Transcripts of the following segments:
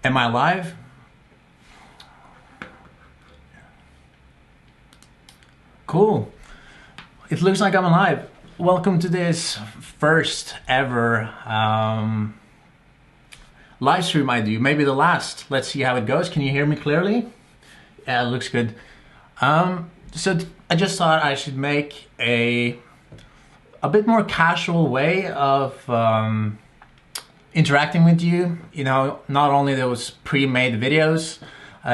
Am I live? Cool. It looks like I'm alive. Welcome to this first ever live stream I do. Maybe the last. Let's see how it goes. Can you hear me clearly? Yeah, it looks good. So I just thought I should make a bit more casual way of interacting with you. You know, not only those pre-made videos.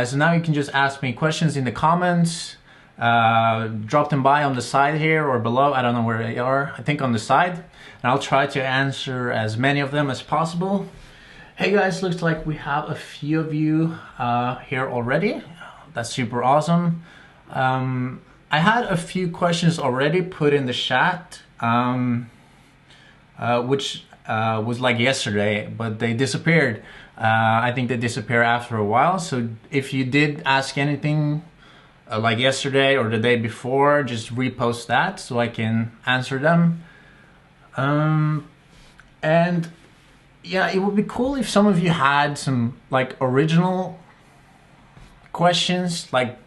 So now you can just ask me questions in the comments. Drop them by on the side here or below. I don't know where they are. I think on the side. And I'll try to answer as many of them as possible. Hey guys, looks like we have a few of you here already. That's super awesome. I had a few questions already put in the chat, which was like yesterday, but they disappeared. I think they disappear after a while. So if you did ask anything like yesterday or the day before, just repost that so I can answer them. And yeah, it would be cool if some of you had some like original questions. Like,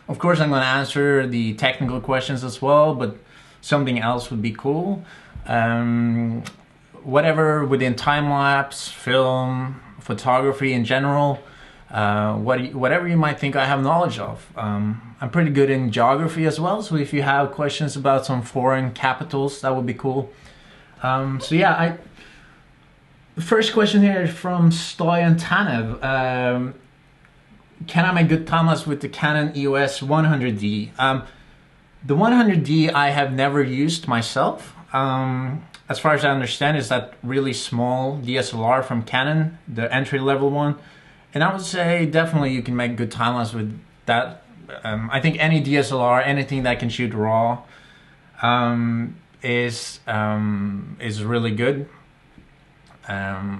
of course I'm going to answer the technical questions as well, but something else would be cool. Whatever within time-lapse, film, photography in general, whatever you might think I have knowledge of. I'm pretty good in geography as well, so if you have questions about some foreign capitals, that would be cool. So yeah, the first question here is from Stoyan Tanev. Can I make good time-lapse with the Canon EOS 100D? The 100D I have never used myself. As far as I understand, it's that really small DSLR from Canon, the entry-level one. And I would say definitely you can make good time-lapse with that. I think any DSLR, anything that can shoot RAW, is really good. I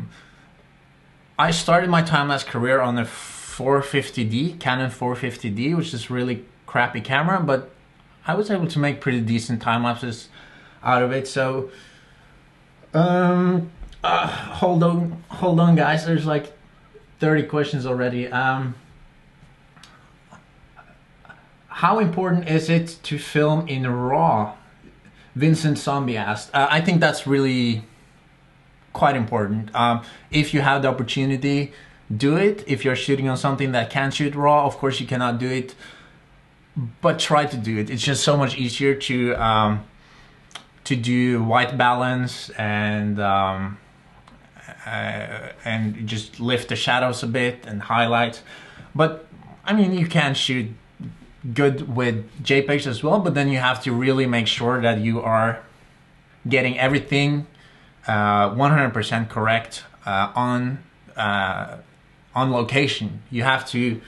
started my time-lapse career on a 450D, Canon 450D, which is really crappy camera, but I was able to make pretty decent time-lapses out of it. So hold on guys, there's like 30 questions already. How important is it to film in RAW? Vincent Zombie asked. I think that's really quite important. If you have the opportunity, do it. If you're shooting on something that can shoot RAW, of course you cannot do it, but try to do it. It's just so much easier to do white balance and just lift the shadows a bit and highlights. But I mean, you can shoot good with JPEGs as well, but then you have to really make sure that you are getting everything 100% correct on location. You have to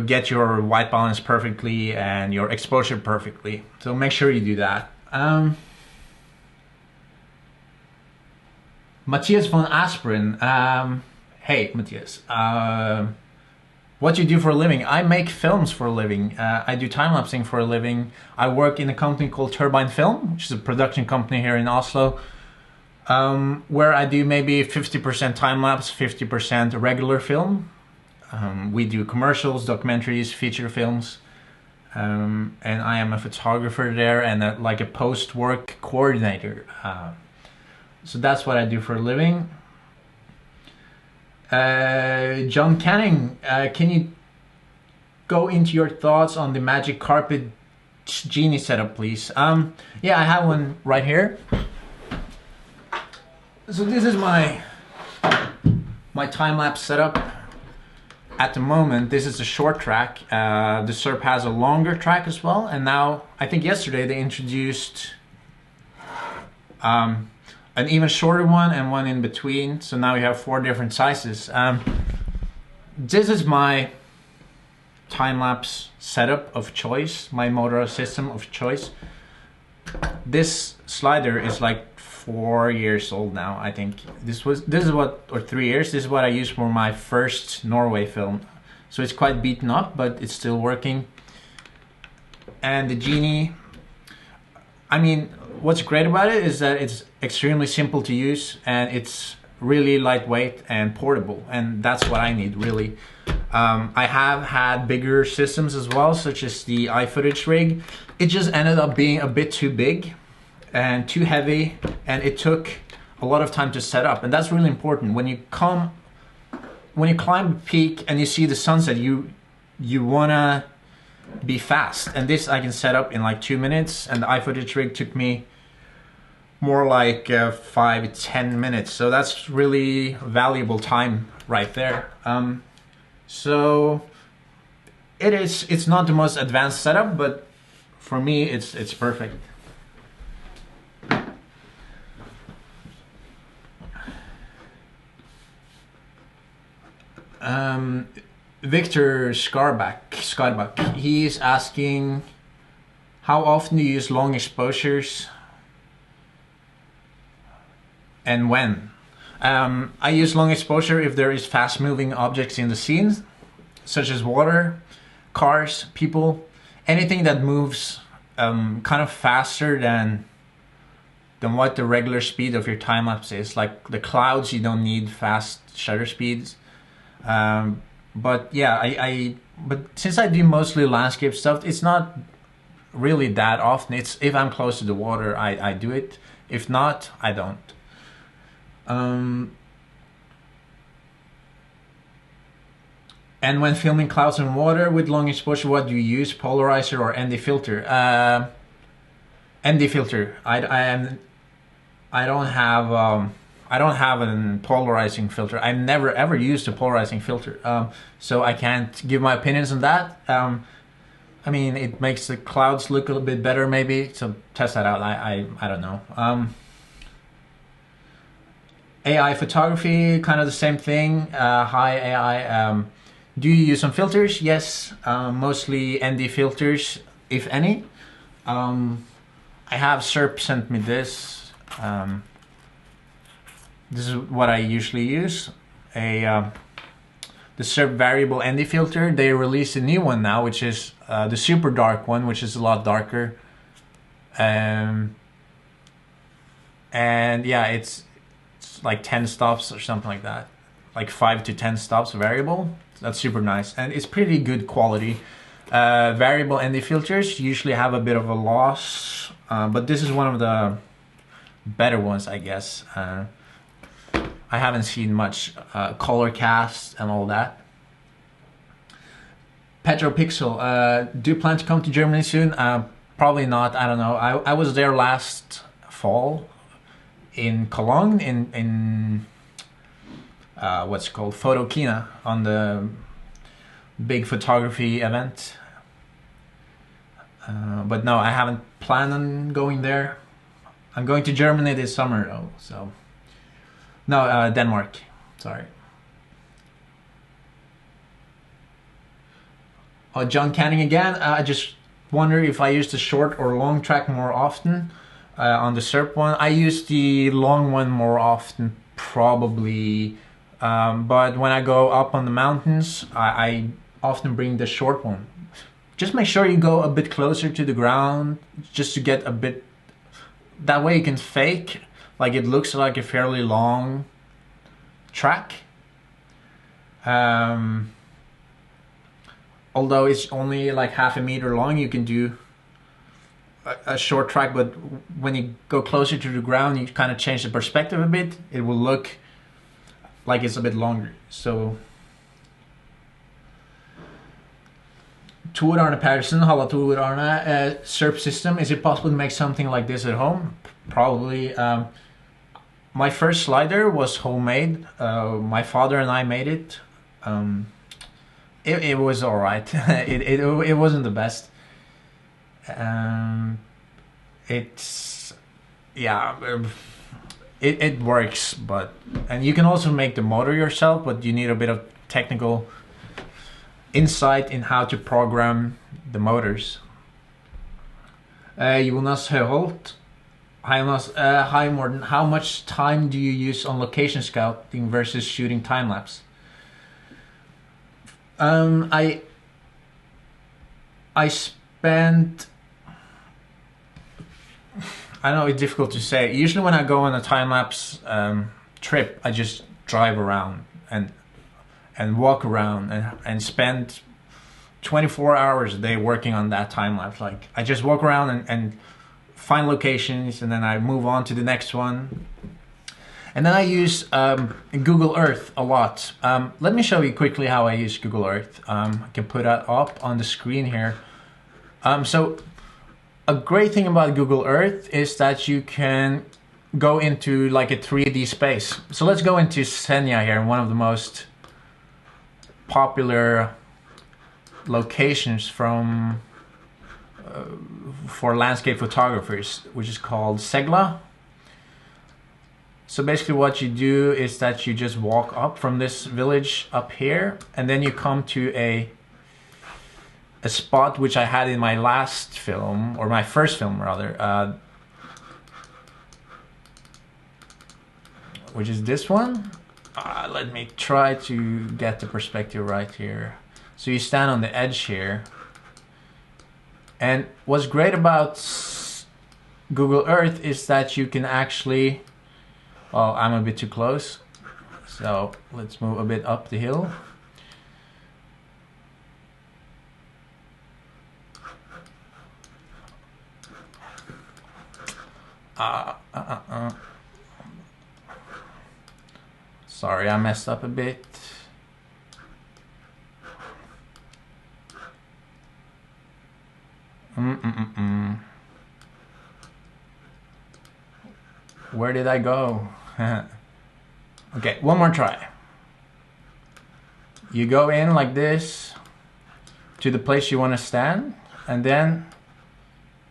get your white balance perfectly and your exposure perfectly. So make sure you do that. Matthias von Aspirin. Hey Matthias. What do you do for a living? I make films for a living. I do time-lapsing for a living. I work in a company called Turbine Film, which is a production company here in Oslo, where I do maybe 50% time-lapse, 50% regular film. We do commercials, documentaries, feature films, and I am a photographer there and like a post-work coordinator. So that's what I do for a living. John Canning, can you go into your thoughts on the Magic Carpet Genie setup, please? Yeah, I have one right here. So this is my time-lapse setup. At the moment, this is a short track. The SERP has a longer track as well, and now I think yesterday they introduced an even shorter one and one in between. So now we have 4 different sizes. This is my time-lapse setup of choice, my Motorola system of choice. This slider is like 4 years old now, I think. Or 3 years. This is what I used for my first Norway film. So it's quite beaten up, but it's still working. And the Genie, I mean, what's great about it is that it's extremely simple to use and it's really lightweight and portable, and that's what I need really. I have had bigger systems as well, such as the iFootage rig. It just ended up being a bit too big and too heavy, and it took a lot of time to set up, and that's really important. When you climb a peak and you see the sunset, you wanna be fast, and this I can set up in like 2 minutes, and the iFootage rig took me more like 5-10 minutes, so that's really valuable time right there. So it's not the most advanced setup, but for me it's perfect. Victor Skarbak, he's asking, how often do you use long exposures and when? I use long exposure if there is fast moving objects in the scene, such as water, cars, people, anything that moves kind of faster than what the regular speed of your time lapse is. Like the clouds, you don't need fast shutter speeds. But yeah, but since I do mostly landscape stuff, it's not really that often. It's if I'm close to the water, I do it. If not, I don't. And when filming clouds and water with long exposure, what do you use, polarizer or ND filter? ND filter. I don't have a polarizing filter. I've never ever used a polarizing filter, so I can't give my opinions on that. I mean, it makes the clouds look a little bit better, maybe. So test that out. I don't know. AI photography, kind of the same thing. Hi AI. Do you use some filters? Yes, mostly ND filters, if any. I have SERP sent me this. This is what I usually use. The SERP variable ND filter. They released a new one now, which is the super dark one, which is a lot darker. And yeah, it's like 10 stops or something like that. Like 5 to 10 stops variable. That's super nice, and it's pretty good quality. Variable ND filters usually have a bit of a loss, but this is one of the better ones, I guess. I haven't seen much color cast and all that. Petropixel, do you plan to come to Germany soon? Probably not, I don't know. I was there last fall in Cologne, in what's it called, Photokina, on the big photography event. But no, I haven't planned on going there. I'm going to Germany this summer though, so. No, Denmark, sorry. Oh, John Canning again. I just wonder if I use the short or long track more often on the SERP one. I use the long one more often, probably. But when I go up on the mountains, I often bring the short one. Just make sure you go a bit closer to the ground, just to get a bit, that way you can fake, like it looks like a fairly long track. Although it's only like half a meter long, you can do a short track, but when you go closer to the ground, you kind of change the perspective a bit. It will look like it's a bit longer. So Tor Arne Persson, Halla Tor Arne, SERP system, is it possible to make something like this at home? Probably. My first slider was homemade. My father and I made it. It was alright. it wasn't the best. It's, yeah, it works, and you can also make the motor yourself, but you need a bit of technical insight in how to program the motors. Jonas Høholt. Hi Jonas. Hi Morten. How much time do you use on location scouting versus shooting time lapse? I spent, I know it's difficult to say. Usually when I go on a time lapse trip, I just drive around and walk around and spend 24 hours a day working on that time lapse. Like I just walk around and find locations, and then I move on to the next one. And then I use Google Earth a lot. Let me show you quickly how I use Google Earth. I can put that up on the screen here. So a great thing about Google Earth is that you can go into like a 3D space. So let's go into Senja here, one of the most popular locations from for landscape photographers, which is called Segla. So basically what you do is that you just walk up from this village up here, and then you come to a spot which I had in my last film, or my first film rather, which is this one. Let me try to get the perspective right here. So you stand on the edge here, and what's great about Google Earth is that you can actually, well, I'm a bit too close, so let's move a bit up the hill. Sorry, I messed up a bit. Where did I go? Okay, one more try. You go in like this to the place you want to stand, and then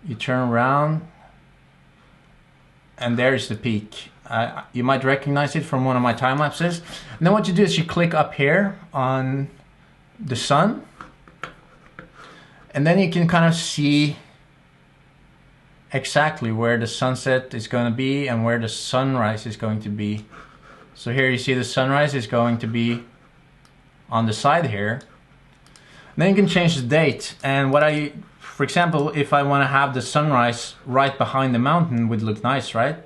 you turn around, and there's the peak. You might recognize it from one of my time lapses. And then what you do is you click up here on the sun, and then you can kind of see exactly where the sunset is going to be and where the sunrise is going to be. So here you see the sunrise is going to be on the side here. And then you can change the date, and for example, if I want to have the sunrise right behind the mountain, would look nice, right?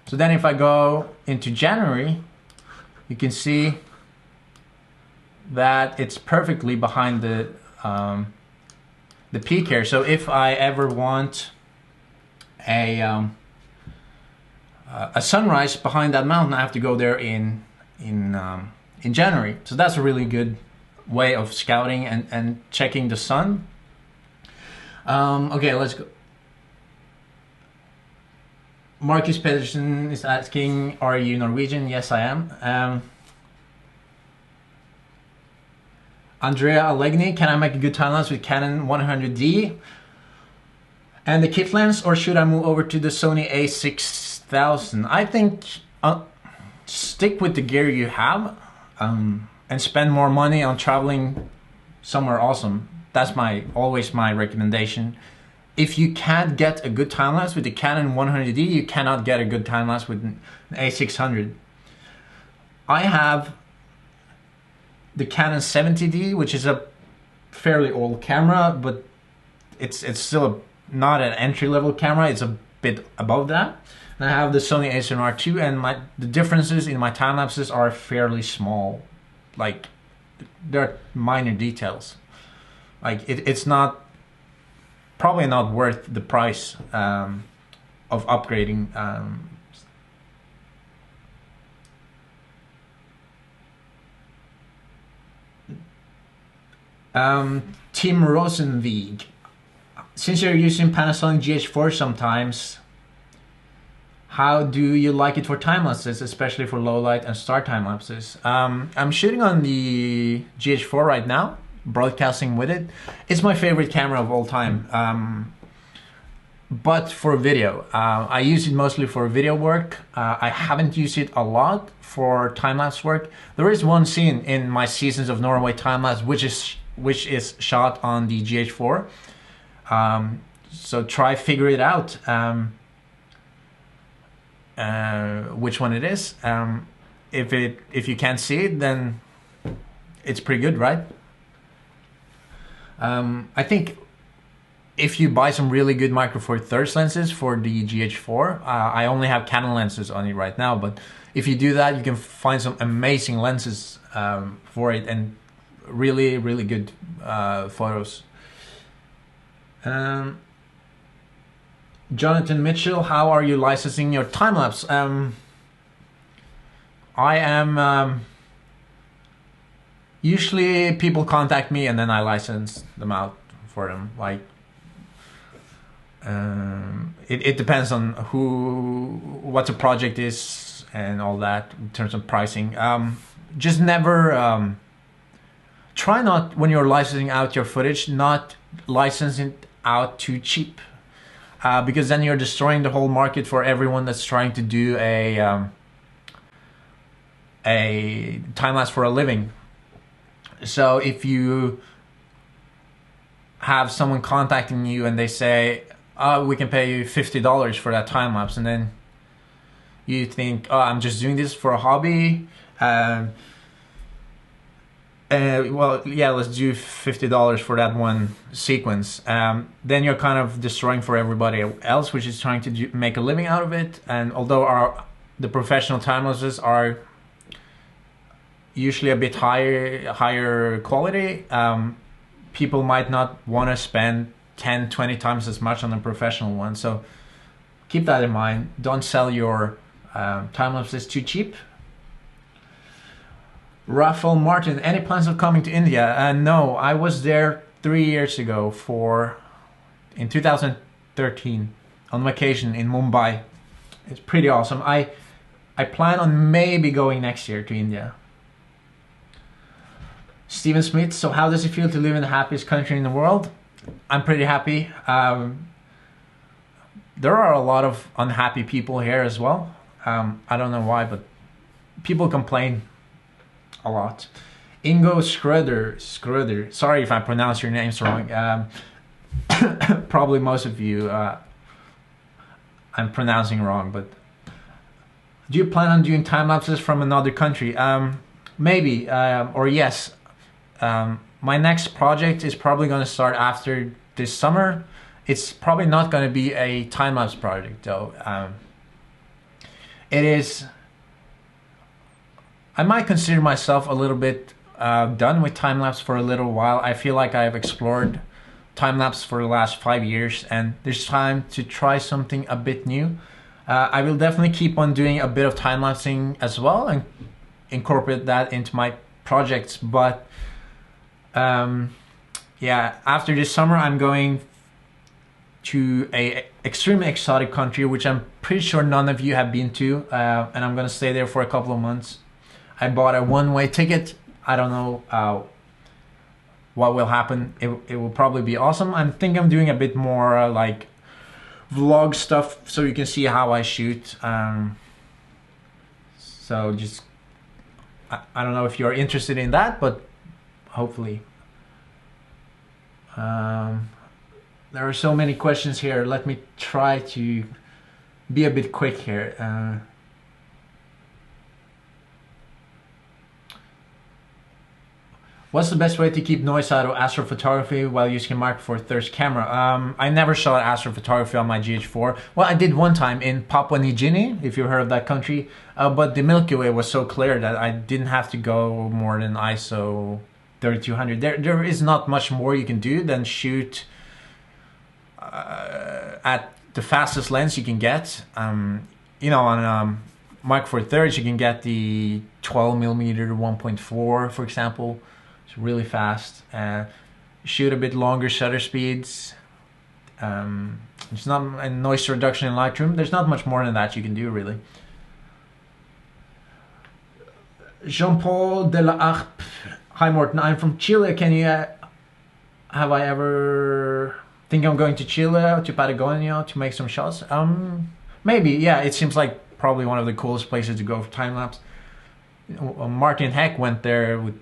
So then if I go into January, you can see that it's perfectly behind the peak here. So if I ever want a sunrise behind that mountain, I have to go there in January. So that's a really good way of scouting and checking the sun. Okay, let's go. Marcus Pedersen is asking, are you Norwegian? Yes, I am. Andrea Allegni, can I make a good time lapse with Canon 100D and the kit lens, or should I move over to the Sony a6000? I think stick with the gear you have and spend more money on traveling somewhere awesome. That's always my recommendation. If you can't get a good time lapse with the Canon 100D, you cannot get a good time lapse with an A600. I have the Canon 70D, which is a fairly old camera, but it's still not an entry-level camera. It's a bit above that. And I have the Sony a7R II, and the differences in my time lapses are fairly small. Like, they're minor details. Like it's not, probably not worth the price of upgrading. Tim Rosenvig, since you're using Panasonic GH4 sometimes, how do you like it for time lapses, especially for low light and star time lapses? I'm shooting on the GH4 right now, broadcasting with it. It's my favorite camera of all time. But for video, I use it mostly for video work. I haven't used it a lot for time-lapse work. There is one scene in my Seasons of Norway time-lapse which is shot on the GH4. So try figure it out which one it is. If you can't see it, then it's pretty good, right? I think if you buy some really good Micro Four Thirds lenses for the GH4, I only have Canon lenses on it right now, but if you do that, you can find some amazing lenses for it and really, really good photos. Jonathan Mitchell, how are you licensing your time-lapse? I am... usually people contact me and then I license them out for them. Like, it depends on what the project is and all that in terms of pricing. Just never try not, when you're licensing out your footage, not license it out too cheap, because then you're destroying the whole market for everyone that's trying to do a time-lapse for a living. So if you have someone contacting you and they say, oh, we can pay you $50 for that time-lapse, and then you think, oh, I'm just doing this for a hobby, well, yeah, let's do $50 for that one sequence. Then you're kind of destroying for everybody else, which is trying to make a living out of it. And although the professional time-lapses are usually a bit higher quality, people might not want to spend 10-20 times as much on a professional one. So keep that in mind. Don't sell your time-lapses too cheap. Rafael Martin, any plans of coming to India? No, I was there 3 years ago in 2013 on vacation in Mumbai. It's pretty awesome. I plan on maybe going next year to India. Stephen Smith, so how does it feel to live in the happiest country in the world? I'm pretty happy. There are a lot of unhappy people here as well. I don't know why, but people complain a lot. Ingo Schröder, sorry if I pronounce your names wrong. Probably most of you I'm pronouncing wrong, but do you plan on doing time lapses from another country? Maybe, or yes. My next project is probably going to start after this summer. It's probably not going to be a time-lapse project though. It is, I might consider myself a little bit done with time-lapse for a little while. I feel like I've explored time-lapse for the last 5 years and there's time to try something a bit new. I will definitely keep on doing a bit of time-lapsing as well and incorporate that into my projects, but yeah, after this summer I'm going to a extremely exotic country which I'm pretty sure none of you have been to, and I'm gonna stay there for a couple of months. I bought a one-way ticket. I don't know what will happen. It will probably be awesome. I think I'm doing a bit more like vlog stuff so you can see how I shoot. So just I don't know if you're interested in that, but hopefully. There are so many questions here. Let me try to be a bit quick here. What's the best way to keep noise out of astrophotography while using a Micro Four Thirds camera? I never shot astrophotography on my GH4. Well, I did one time in Papua New Guinea, if you've heard of that country, but the Milky Way was so clear that I didn't have to go more than ISO 3200. There is not much more you can do than shoot at the fastest lens you can get. You know, on Micro Four Thirds you can get the 12mm 1.4, for example. It's really fast. Shoot a bit longer shutter speeds. It's not a noise reduction in Lightroom. There's not much more than that you can do, really. Jean-Paul de la Harpe. Hi Morten, I'm from Chile. Can you have I ever think I'm going to Chile, to Patagonia to make some shots? Maybe, yeah. It seems like probably one of the coolest places to go for time lapse. You know, Martin Heck went there with,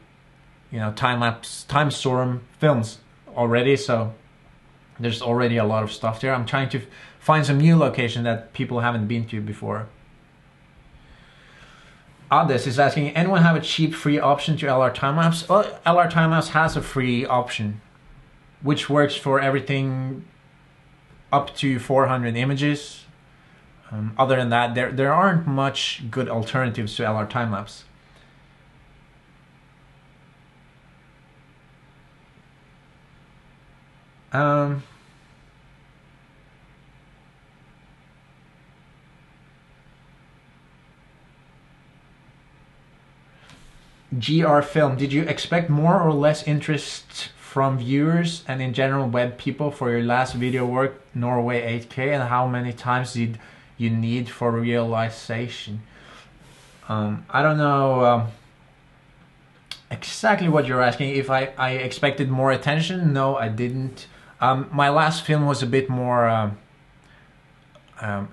you know, time-lapse, Timestorm films already, so there's already a lot of stuff there. I'm trying to find some new location that people haven't been to before. Ades is asking, anyone have a cheap free option to LR Timelapse? Well, LR Timelapse has a free option, which works for everything up to 400 images. Other than that, there aren't much good alternatives to LR time-lapse. GR Film, did you expect more or less interest from viewers and in general web people for your last video work, Norway 8K, and how many times did you need for realization? I don't know exactly what you're asking. If I expected more attention, no, I didn't. My last film was a bit more,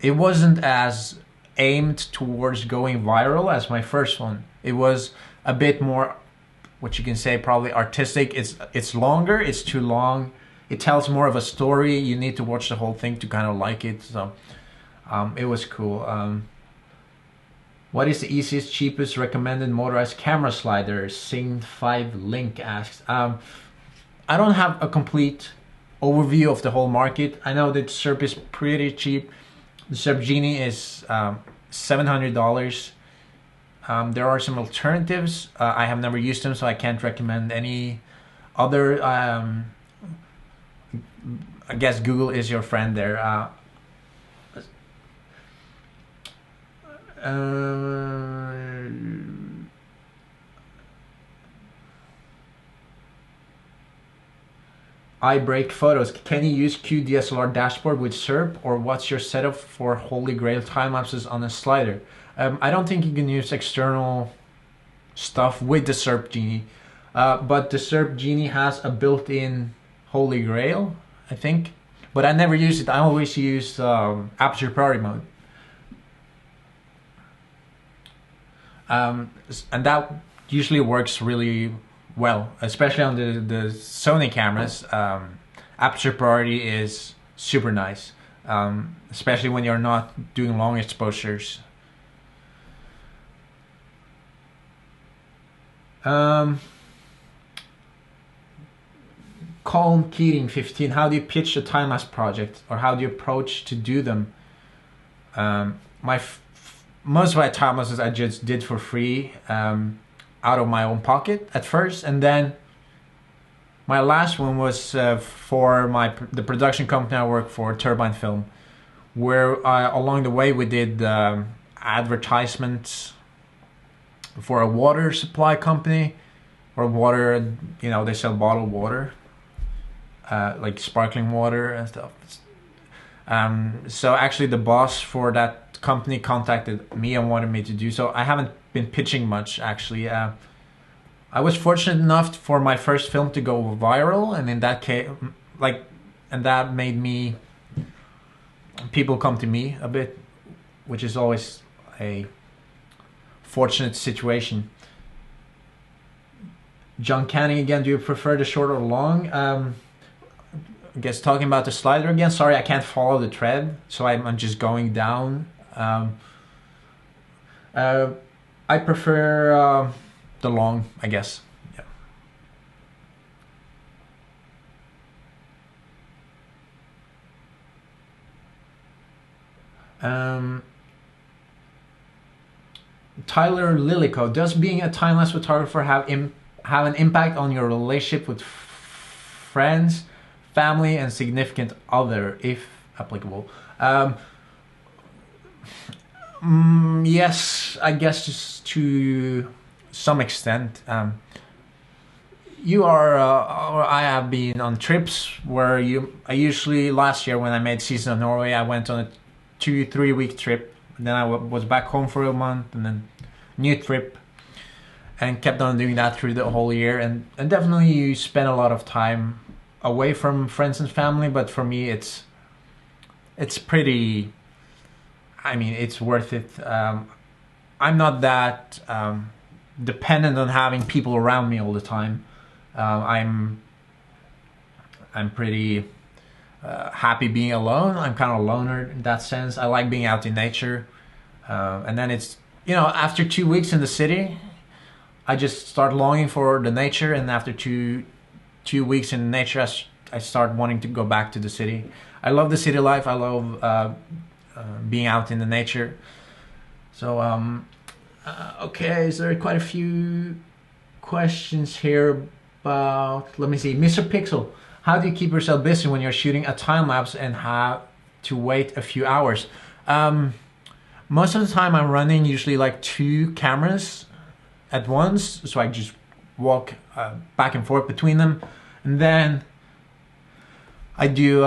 it wasn't as aimed towards going viral as my first one. It was a bit more, what you can say, probably artistic. It's longer, it's too long. It tells more of a story. You need to watch the whole thing to kind of like it. So it was cool. What is the easiest, cheapest recommended motorized camera slider? Sing5 Link asks. I don't have a complete overview of the whole market. I know that SERP is pretty cheap. The SERP Genie is $700. There are some alternatives. I have never used them, so I can't recommend any other. I guess Google is your friend there. iBreak Photos. Can you use QDSLR dashboard with SERP, or what's your setup for Holy Grail time lapses on a slider? I don't think you can use external stuff with the SERP Genie, but the SERP Genie has a built-in Holy Grail, I think, but I never use it. I always use aperture priority mode. And that usually works really well, especially on the Sony cameras. Aperture priority is super nice, especially when you're not doing long exposures. Colin Keating 15, how do you pitch a time-lapse project, or how do you approach to do them? Most of my time lapses I just did for free, out of my own pocket at first, and then my last one was for the production company I work for, Turbine Film, where along the way we did advertisements for a water supply company, or water, you know, they sell bottled water, like sparkling water and stuff. So actually the boss for that company contacted me and wanted me to do so. I haven't been pitching much, actually. I was fortunate enough for my first film to go viral, and in that case, and that made people come to me a bit, which is always a fortunate situation. John Canning again, do you prefer the short or long? I guess talking about the slider again. Sorry, I can't follow the thread, so I'm just going down. I prefer the long, I guess. Yeah. Tyler Lilico, does being a time-lapse photographer have an impact on your relationship with friends, family, and significant other, if applicable? Yes, I guess just to some extent. I have been on trips where I usually, last year when I made Season of Norway, I went on a 2-3 week trip. And then I was back home for a month, and then new trip, and kept on doing that through the whole year. And definitely you spend a lot of time away from friends and family, but for me it's pretty, I mean, it's worth it. I'm not that dependent on having people around me all the time. I'm pretty happy being alone. I'm kind of a loner in that sense. I like being out in nature. And then it's, you know, after 2 weeks in the city, I just start longing for the nature. And after two weeks in nature, I start wanting to go back to the city. I love the city life. I love being out in the nature. So okay, so there are quite a few questions here about, let me see, Mr. Pixel. How do you keep yourself busy when you're shooting a time lapse and have to wait a few hours? Most of the time I'm running usually like 2 cameras at once, so I just walk back and forth between them, and then I do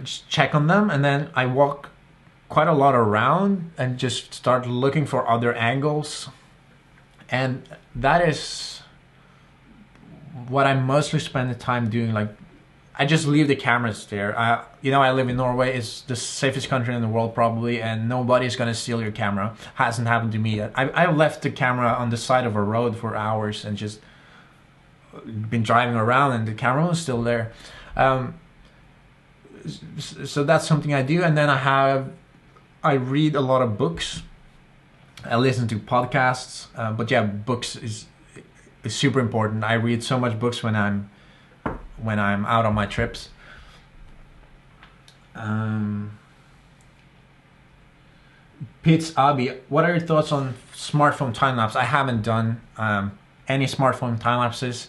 just check on them, and then I walk quite a lot around and just start looking for other angles, and that is what I mostly spend the time doing. Like, I just leave the cameras there. I live in Norway. It's the safest country in the world probably, and nobody's gonna steal your camera. Hasn't happened to me yet. I've left the camera on the side of a road for hours and just been driving around and the camera was still there. So that's something I do, and then I read a lot of books. I listen to podcasts, but yeah, books is super important. I read so much books when I'm out on my trips. Pits Abi, what are your thoughts on smartphone time lapse? I haven't done any smartphone time lapses.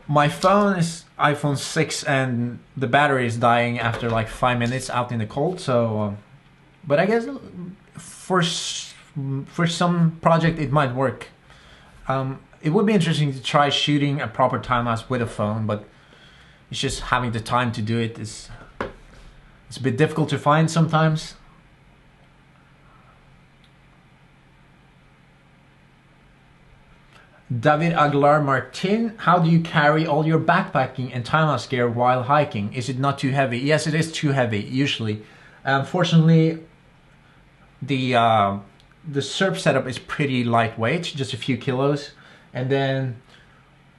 My phone is iPhone 6 and the battery is dying after like 5 minutes out in the cold. So, but I guess for some project it might work. It would be interesting to try shooting a proper time lapse with a phone, but it's just having the time to do it is a bit difficult to find sometimes. David Aguilar Martin, how do you carry all your backpacking and time-lapse gear while hiking? Is it not too heavy? Yes, it is too heavy, usually. Fortunately, the SERP setup is pretty lightweight, just a few kilos. And then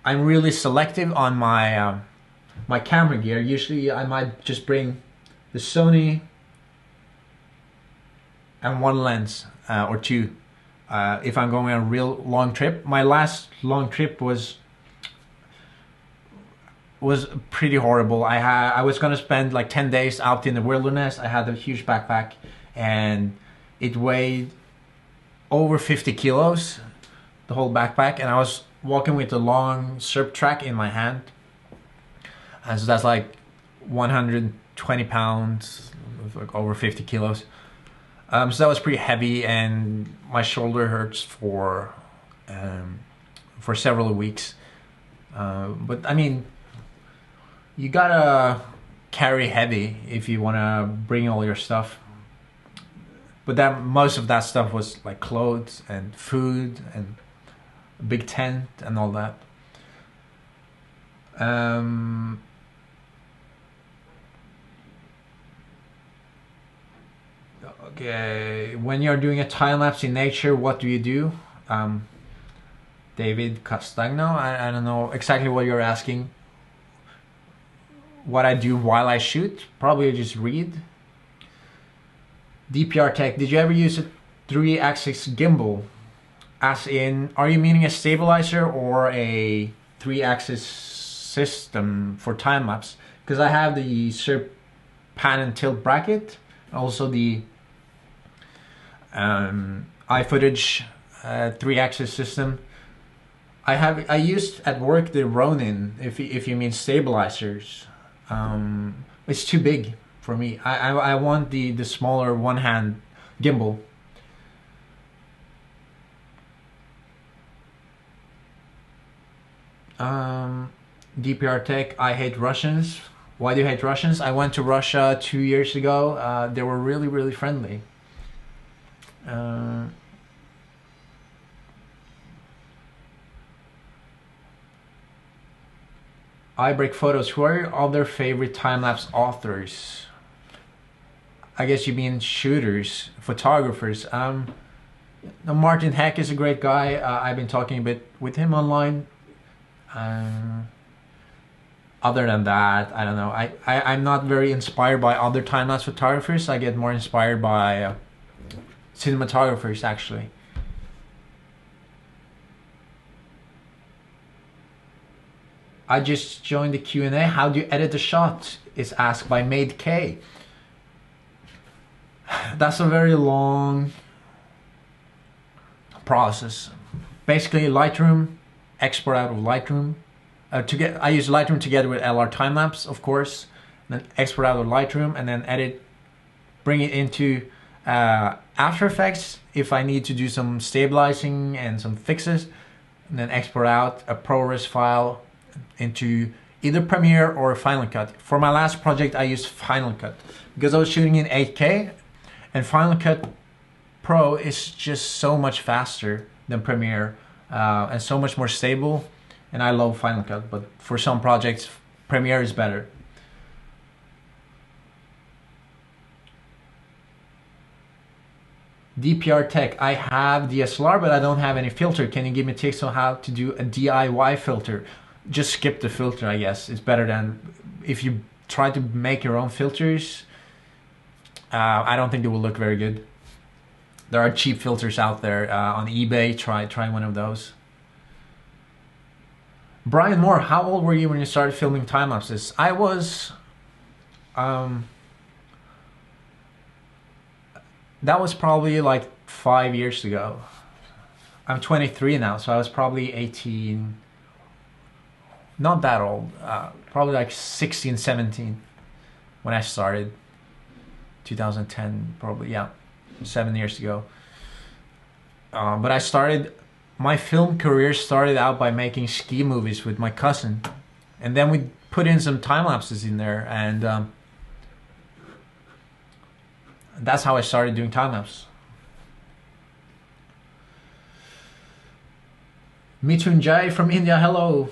I'm really selective on my my camera gear. Usually I might just bring the Sony and 1 lens or 2. If I'm going on a real long trip. My last long trip was pretty horrible. I was gonna spend like 10 days out in the wilderness. I had a huge backpack and it weighed over 50 kilos, the whole backpack, and I was walking with a long SERP track in my hand. And so that's like 120 pounds, like over 50 kilos. So that was pretty heavy, and my shoulder hurts for several weeks. But I mean, you gotta carry heavy if you wanna bring all your stuff. But most of that stuff was like clothes and food and a big tent and all that. Okay, when you're doing a time lapse in nature, what do you do? David Castagno, I don't know exactly what you're asking. What I do while I shoot? Probably just read. DPR Tech, did you ever use a 3-axis gimbal? As in, are you meaning a stabilizer or a 3-axis system for time lapse? Because I have the SERP pan and tilt bracket, also the iFootage 3-axis system. I used at work the Ronin, if you mean stabilizers. It's too big for me. I want the smaller one-hand gimbal. DPR Tech, I hate Russians. Why do you hate Russians? I went to Russia 2 years ago. They were really, really friendly. I Break Photos, who are your other favorite time-lapse authors? I guess you mean shooters, photographers. Martin Heck is a great guy. I've been talking a bit with him online. Other than that, I don't know. I'm not very inspired by other time-lapse photographers. I get more inspired by cinematographers, actually. I just joined the Q&A. How do you edit a shot? Is asked by Made K. That's a very long process. Basically, Lightroom, export out of Lightroom. I use Lightroom together with LR Timelapse, of course. Then export out of Lightroom and then edit, bring it into After Effects if I need to do some stabilizing and some fixes, and then export out a ProRes file into either Premiere or Final Cut. For my last project I used Final Cut because I was shooting in 8K, and Final Cut Pro is just so much faster than Premiere and so much more stable, and I love Final Cut, but for some projects Premiere is better. DPR Tech, I have DSLR but I don't have any filter. Can you give me tips on how to do a DIY filter? Just skip the filter, I guess. It's better than if you try to make your own filters. I don't think they will look very good. There are cheap filters out there on eBay. Try one of those. Brian Moore, how old were you when you started filming time lapses? I was that was probably like 5 years ago. I'm 23 now, so I was probably 18. Not that old. Probably like 16, 17 when I started. 2010, probably, yeah, 7 years ago. But I started, my film career started out by making ski movies with my cousin. And then we put in some time lapses in there, and that's how I started doing time lapse. Mithun Jai from India, hello.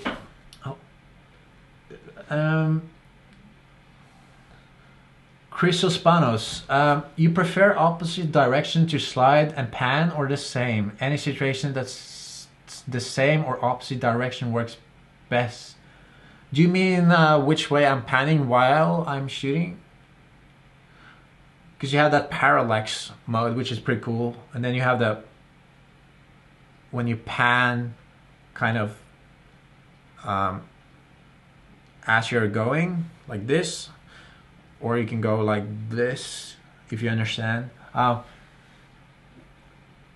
Chrysos Panos, you prefer opposite direction to slide and pan or the same? Any situation that's the same or opposite direction works best? Do you mean which way I'm panning while I'm shooting? Because you have that parallax mode, which is pretty cool, and then you have the when you pan kind of as you're going like this, or you can go like this, if you understand.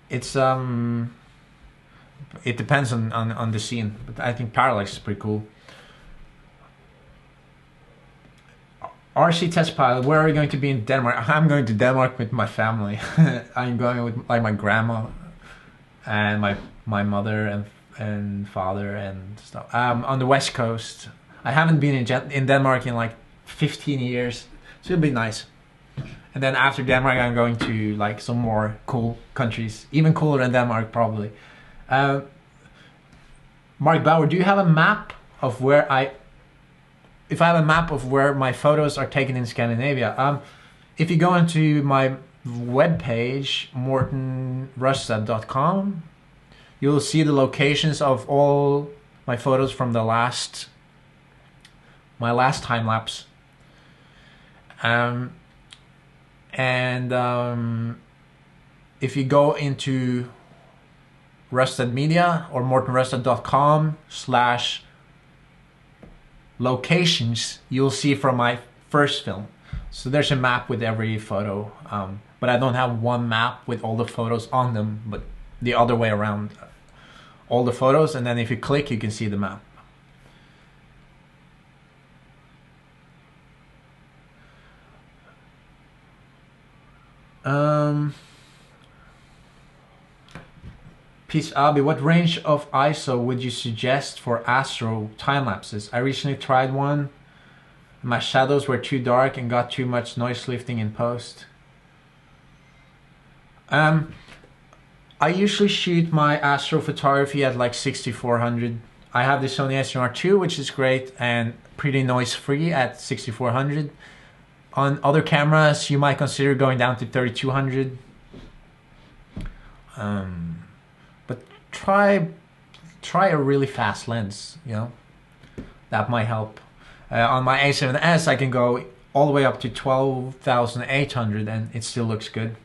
It's it depends on the scene, but I think parallax is pretty cool. RC Test Pilot, where are you going to be in Denmark? I'm going to Denmark with my family. I'm going with like my grandma and my mother and father and stuff. On the west coast. I haven't been in Denmark in like 15 years, so it'll be nice. And then after Denmark, I'm going to like some more cool countries, even cooler than Denmark probably. Mark Bauer, do you have a map of where if I have a map of where my photos are taken in Scandinavia? If you go into my webpage, mortenrustad.com, you'll see the locations of all my photos from the my last time lapse. If you go into Rustad Media or mortenrustad.com/locations, you'll see from my first film. So there's a map with every photo, but I don't have one map with all the photos on them, but the other way around. All the photos, and then if you click, you can see the map. Peace Abi, what range of ISO would you suggest for Astro time lapses? I recently tried one. My shadows were too dark and got too much noise lifting in post. I usually shoot my astrophotography at like 6400. I have the Sony A7R II, which is great and pretty noise free at 6400. On other cameras, you might consider going down to 3200. But try a really fast lens, you know, that might help. On my A7S, I can go all the way up to 12,800 and it still looks good.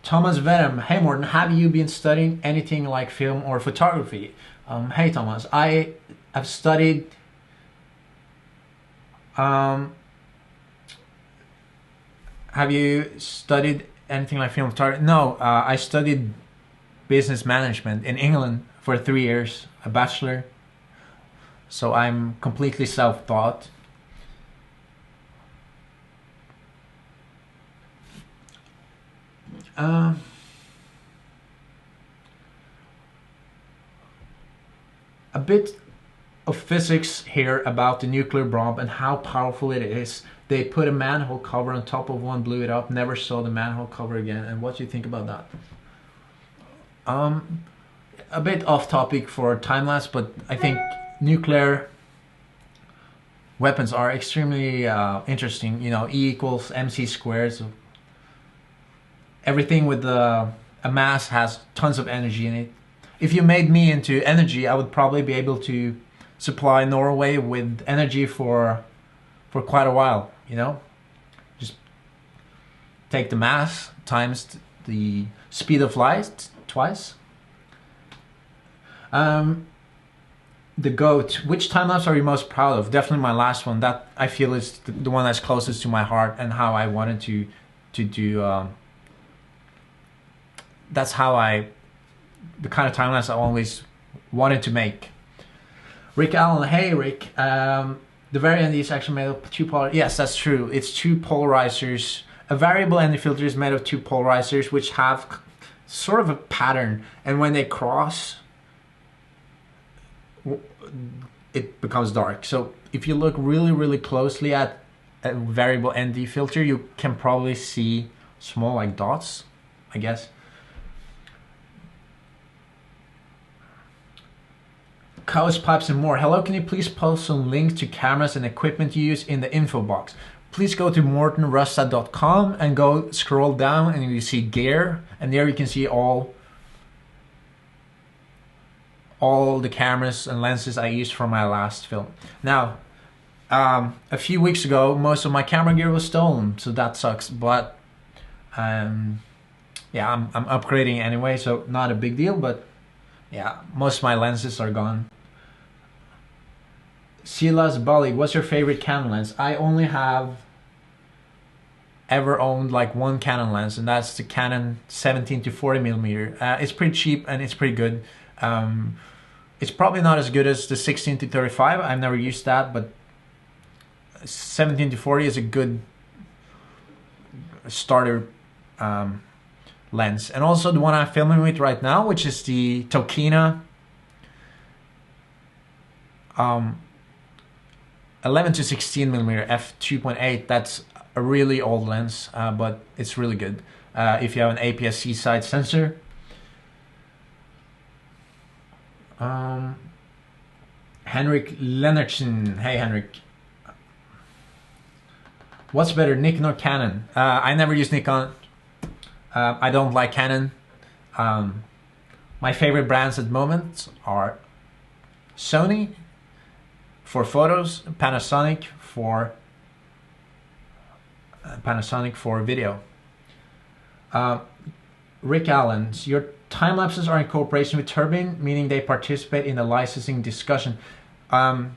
Thomas Venom, hey Morten, have you been studying anything like film or photography? Hey Thomas, I have studied. Um, have you studied anything like film photography? No, I studied business management in England for 3 years, a bachelor. So I'm completely self-taught. Um, a bit of physics here about the nuclear bomb and how powerful it is. They put a manhole cover on top of one, blew it up, never saw the manhole cover again. And what do you think about that? Um, a bit off topic for time lapse, but I think nuclear weapons are extremely interesting. You know, E equals mc squared. So everything with a mass has tons of energy in it. If you made me into energy, I would probably be able to supply Norway with energy for quite a while. You know, just take the mass times the speed of light twice. The GOAT. Which time lapse are you most proud of? Definitely my last one. That I feel is the one that's closest to my heart and how I wanted to do. That's how the kind of time lapse I always wanted to make. Rick Allen, hey Rick. The very ND is actually made of two polarizers. Yes, that's true. It's two polarizers. A variable ND filter is made of two polarizers which have sort of a pattern, and when they cross, it becomes dark. So if you look really, really closely at a variable ND filter, you can probably see small like dots, I guess. Cows, pipes, and more. Hello, can you please post some links to cameras and equipment you use in the info box? Please go to mortenrustad.com and go scroll down and you see gear, and there you can see all the cameras and lenses I used for my last film. Now, a few weeks ago, most of my camera gear was stolen, so that sucks. But yeah, I'm upgrading anyway, so not a big deal. But yeah, most of my lenses are gone. Silas Bali, what's your favorite Canon lens? I only have ever owned like one Canon lens, and that's the Canon 17 to 40 millimeter. It's pretty cheap and it's pretty good. It's probably not as good as the 16 to 35. I've never used that, but 17 to 40 is a good starter lens. And also the one I'm filming with right now, which is the Tokina 11 to 16 millimeter f2.8. That's a really old lens, but it's really good if you have an APS-C side sensor. Henrik Lennartson, hey Henrik. What's better, Nikon or Canon? I never use Nikon. I don't like Canon. My favorite brands at the moment are Sony for photos, Panasonic for video. Rick Allen, your time lapses are in cooperation with Turbine, meaning they participate in the licensing discussion. I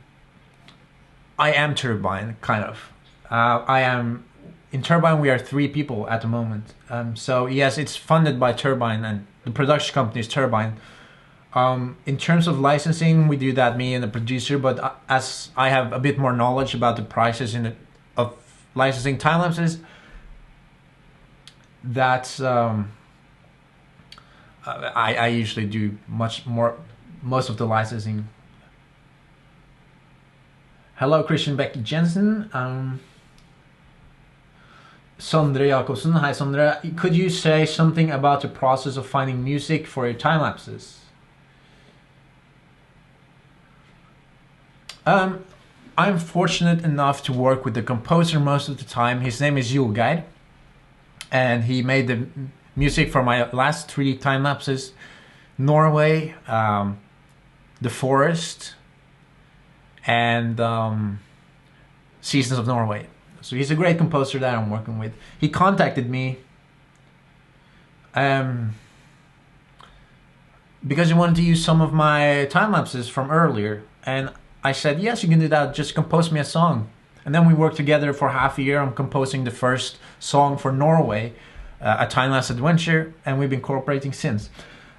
am Turbine, kind of. I am in Turbine. We are 3 people at the moment. So yes, it's funded by Turbine, and the production company is Turbine. In terms of licensing, we do that, me and the producer. But as I have a bit more knowledge about the prices of licensing time lapses, that's I usually do most of the licensing. Hello, Christian Beck Jensen. Sondre Jakobsen. Hi, Sondre. Could you say something about the process of finding music for your time lapses? I'm fortunate enough to work with the composer most of the time. His name is Julgeir, and he made the music for my last 3 time lapses: Norway, The Forest, and Seasons of Norway. So he's a great composer that I'm working with. He contacted me because he wanted to use some of my time lapses from earlier, and I said yes, you can do that. Just compose me a song, and then we worked together for half a year on composing the first song for Norway, a time lapse adventure, and we've been cooperating since.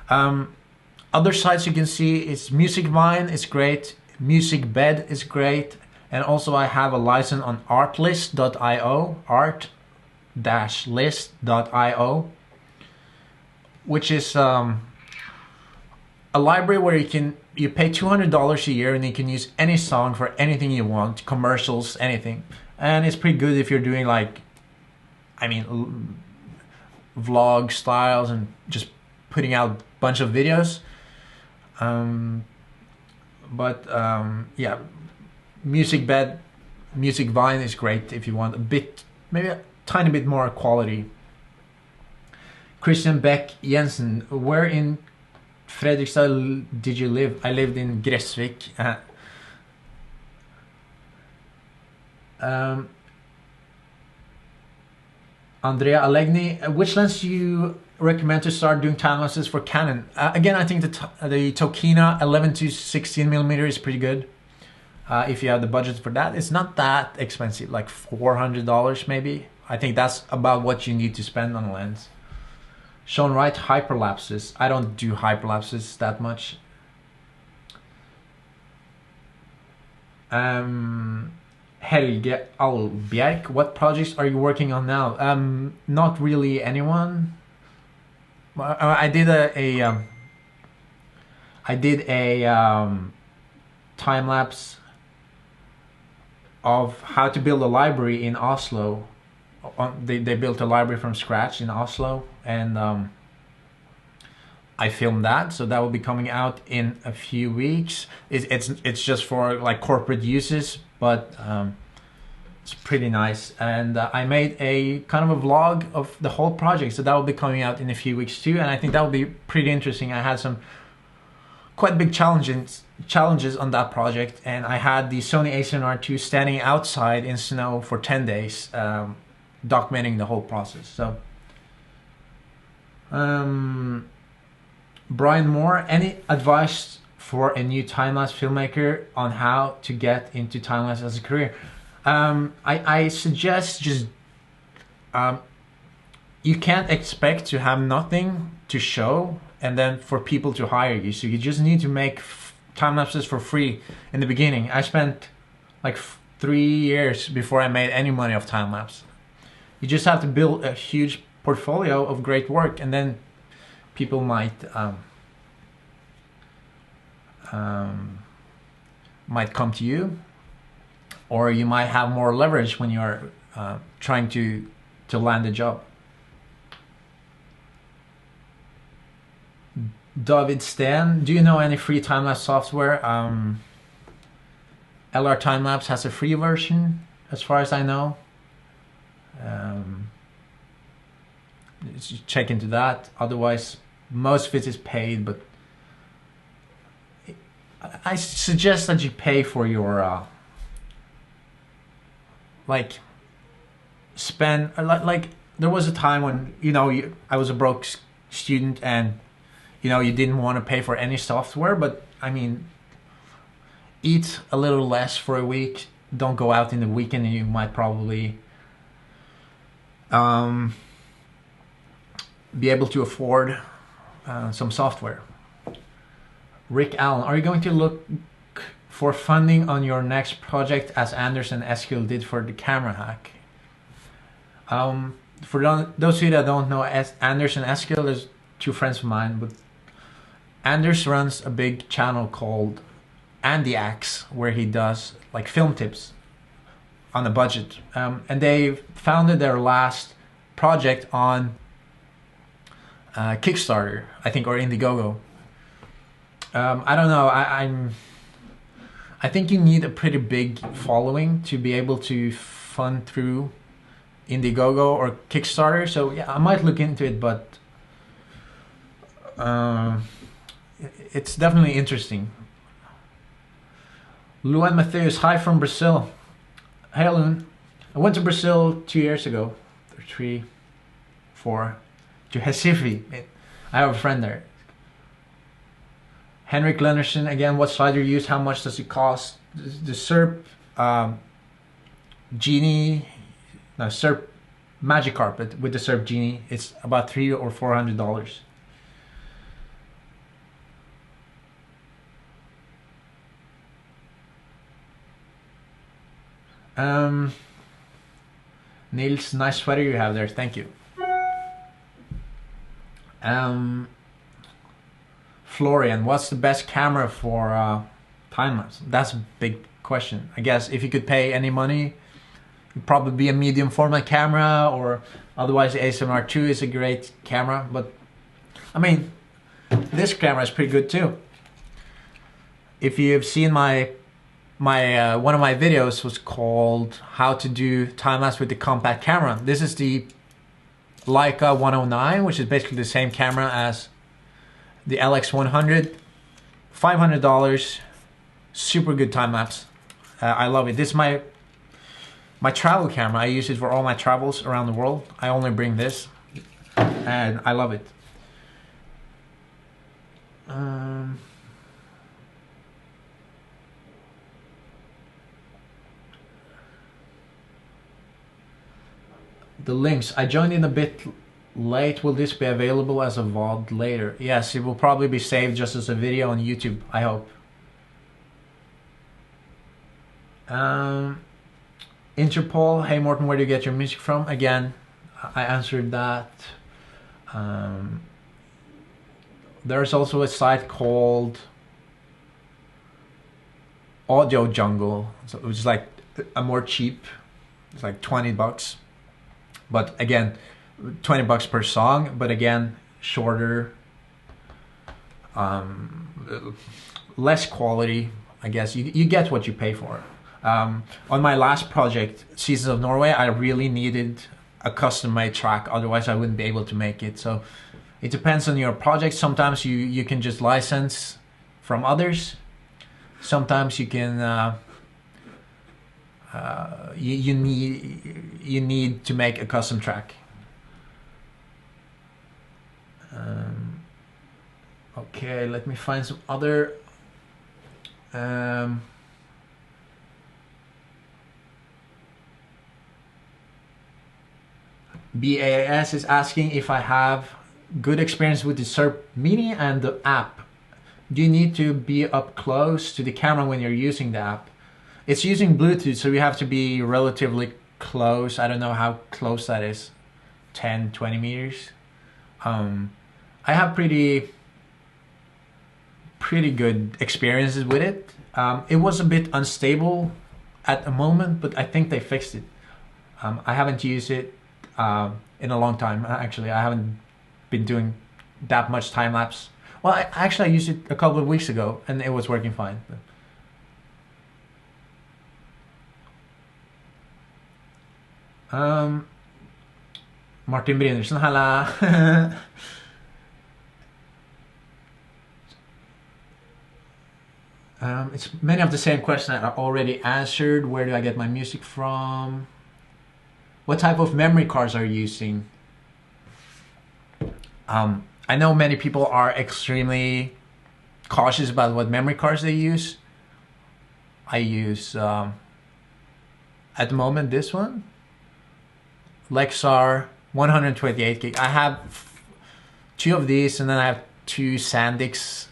Other sites you can see is Musicvine is great, MusicBed is great, and also I have a license on artlist.io, art-list.io, which is a library where you pay $200 a year and you can use any song for anything you want, commercials, anything. And it's pretty good if you're doing vlog styles and just putting out a bunch of videos. Yeah, MusicBed, Musicvine is great if you want maybe a tiny bit more quality. Christian Beck Jensen, where in Fredrikstad did you live? I lived in Gressvik. Andrea Allegni, which lens do you recommend to start doing time lapses for Canon? Again, I think the Tokina 11 to 16mm is pretty good. If you have the budget for that. It's not that expensive, like $400 maybe. I think that's about what you need to spend on a lens. Sean Wright, hyperlapses. I don't do hyperlapses that much. Helge Albjerk, what projects are you working on now? Not really anyone. I did a time lapse of how to build a library in Oslo. They built a library from scratch in Oslo, and I filmed that, so that will be coming out in a few weeks. It's just for like corporate uses, but it's pretty nice. And I made a kind of a vlog of the whole project, so that will be coming out in a few weeks too, and I think that will be pretty interesting. I had some quite big challenges on that project, and I had the Sony A7R II standing outside in snow for 10 days, documenting the whole process. So Brian Moore, any advice for a new time-lapse filmmaker on how to get into time-lapse as a career? I suggest just you can't expect to have nothing to show and then for people to hire you, so you just need to make time lapses for free in the beginning. I spent like 3 years before I made any money off time lapse. You just have to build a huge portfolio of great work, and then people might come to you, or you might have more leverage when you're trying to land a job. David Stan, do you know any free time-lapse software? LR Timelapse has a free version, as far as I know. Check into that. Otherwise, most of it is paid, but I suggest that you pay for your spend like there was a time when I was a broke student, and you didn't want to pay for any software, but I mean, eat a little less for a week, don't go out in the weekend, and you might probably be able to afford some software. Rick Allen, are you going to look for funding on your next project as Anders and Eskil did for the camera hack? For those of you that don't know, Anders and Eskil is two friends of mine, but Anders runs a big channel called Andy Axe, where he does like film tips on a budget, and they founded their last project on Kickstarter, I think, or Indiegogo. I don't know. I think you need a pretty big following to be able to fund through Indiegogo or Kickstarter. So yeah, I might look into it, but it's definitely interesting. Luan Matheus, hi from Brazil. Hey Luan. I went to Brazil 2 years ago, or 3, 4, to Recife. I have a friend there. Henrik Lennerson again, what slider you use? How much does it cost? The SERP Genie, no, SERP Magic Carpet with the SERP Genie, it's about $300 or $400. Niels, nice sweater you have there, thank you. Florian, what's the best camera for time-lapse? That's a big question. I guess if you could pay any money, it'd probably be a medium format camera, or otherwise the A7R II is a great camera. But I mean, this camera is pretty good too. If you've seen my one of my videos was called how to do time-lapse with the compact camera. This is the Leica 109, which is basically the same camera as the LX100. $500, super good time-lapse. I love it. This is my travel camera. I use it for all my travels around the world. I only bring this, and I love it. The links, I joined in a bit late. Will this be available as a VOD later? Yes, it will probably be saved just as a video on YouTube, I hope. Interpol, hey Morten, where do you get your music from? Again, I answered that. There's also a site called Audio Jungle, which is like a more cheap, it's like $20. But again, $20 per song, but again, shorter, less quality. I guess you get what you pay for. On my last project, Seasons of Norway, I really needed a custom-made track, otherwise I wouldn't be able to make it. So it depends on your project. Sometimes you can just license from others. Sometimes you can you need to make a custom track. Okay, let me find some other. BAS is asking if I have good experience with the SERP Mini and the app. Do you need to be up close to the camera when you're using the app? It's using Bluetooth, so you have to be relatively close. I don't know how close that is, 10, 20 meters. I have pretty good experiences with it. It was a bit unstable at the moment, but I think they fixed it. I haven't used it in a long time. Actually, I haven't been doing that much time lapse. Well, I used it a couple of weeks ago, and it was working fine. Martin Bryndersen, halla. It's many of the same questions that are already answered. Where do I get my music from? What type of memory cards are you using? I know many people are extremely cautious about what memory cards they use. I use, at the moment, this one. Lexar 128 gig. I have 2 of these, and then I have 2 SanDisk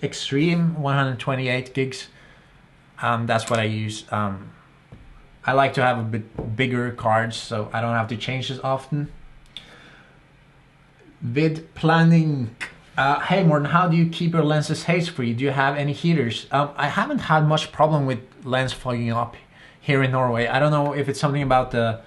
Extreme 128 gigs. That's what I use. I like to have a bit bigger cards, so I don't have to change this often. Vid planning. Hey Morten, how do you keep your lenses haze-free? Do you have any heaters? I haven't had much problem with lens fogging up here in Norway. I don't know if it's something about the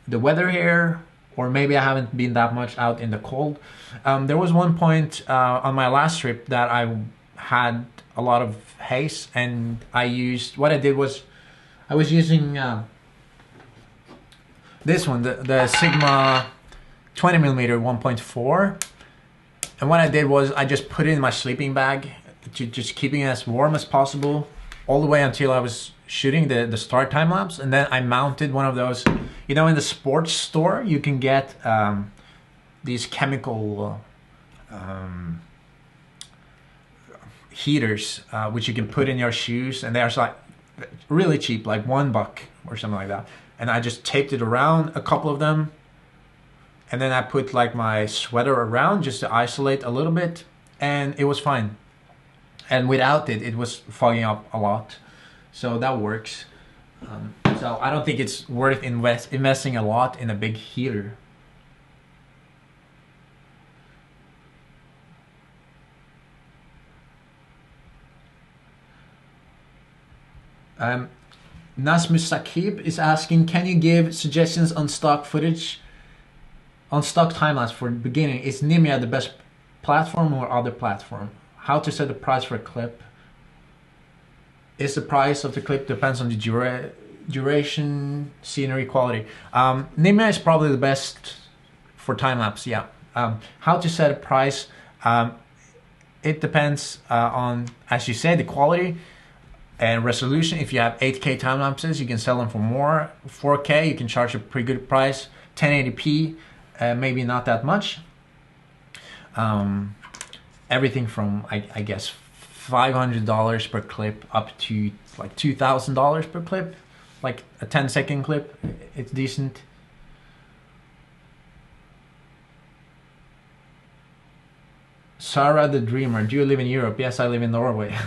weather here, or maybe I haven't been that much out in the cold. There was one point on my last trip that I had a lot of haze, and what I did was I was using this one, the Sigma 20mm 1.4, and what I did was I just put it in my sleeping bag to just keeping it as warm as possible all the way until I was shooting the start time lapse. And then I mounted one of those, in the sports store you can get these chemical heaters, which you can put in your shoes, and they're like really cheap, like $1 or something like that. And I just taped it around, a couple of them, and then I put like my sweater around just to isolate a little bit, and it was fine. And without it, it was fogging up a lot, so that works. So I don't think it's worth investing a lot in a big heater. Nasmus Sakib is asking, can you give suggestions on stock footage, on stock time-lapse for the beginning? Is Nimia the best platform or other platform? How to set the price for a clip? Is the price of the clip depends on the duration, scenery, quality? Nimia is probably the best for time-lapse, yeah. How to set a price? It depends on, as you said, the quality and resolution. If you have 8K time lapses, you can sell them for more. 4K, you can charge a pretty good price. 1080p, maybe not that much. Everything from, I guess, $500 per clip up to like $2,000 per clip. Like a 10-second clip, it's decent. Sarah the Dreamer, do you live in Europe? Yes, I live in Norway.